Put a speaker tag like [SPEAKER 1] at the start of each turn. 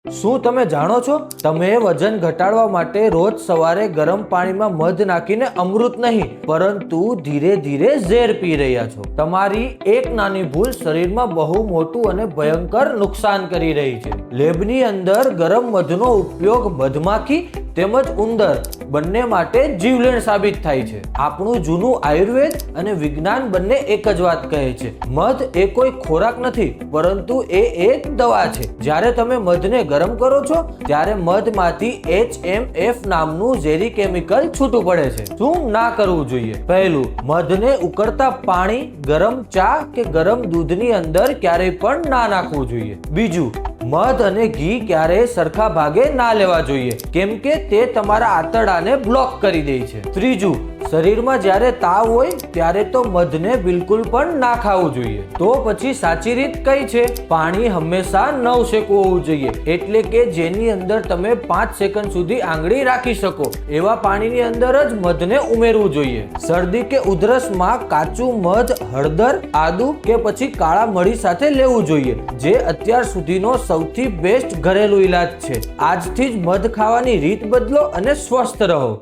[SPEAKER 1] શું તમે જાણો છો, તમે વજન ઘટાડવા માટે રોજ સવારે ગરમ પાણીમાં મધ નાખીને અમૃત નહીં પરંતુ ધીરે ધીરે ઝેર પી રહ્યા છો। તમારી એક નાની ભૂલ શરીરમાં બહુ મોટું અને ભયંકર નુકસાન કરી રહી છે। લેબની અંદર ગરમ મધનો ઉપયોગ મધમાખી તેમજ ઉંદર બંને માટે જીવલેણ સાબિત થાય છે। આપણું જૂનું આયુર્વેદ અને વિજ્ઞાન બંને એક જ વાત કહે છે, મધ એ કોઈ ખોરાક નથી પરંતુ એ એક દવા છે। જ્યારે તમે મધને ગરમ કરો છો ત્યારે મધમાંથી HMF નામનું ઝેરી કેમિકલ છૂટું પડે છે। શું ના કરવું જોઈએ? પહેલું, મધને ઉકળતા પાણી, ગરમ ચા કે ગરમ દૂધની અંદર ક્યારેય પણ ના નાખવું જોઈએ। બીજું, મધ અને ઘી ક્યારેય સરખા ભાગે ના લેવા જોઈએ કેમ કે તે તમારા આંતરડાને બ્લોક કરી દે છે। ત્રીજું, શરીરમાં જ્યારે તાવ હોય ત્યારે તો મધને બિલકુલ પણ ના ખાવું જોઈએ। તો પછી સાચી રીત કઈ છે? પાણી હંમેશા નવશેકું હોવું જોઈએ, એટલે કે જેની અંદર તમે 5 સેકન્ડ સુધી આંગળી રાખી શકો એવા પાણીની અંદર જ મધને ઉમેરવું જોઈએ। શરદી કે ઉધરસમાં કાચું મધ, હળદર, આદુ કે પછી કાળા મરી સાથે લેવું જોઈએ, જે અત્યાર સુધીનો સૌથી બેસ્ટ ઘરેલું ઈલાજ છે। આજથી જ મધ ખાવાની રીત બદલો અને સ્વસ્થ રહો।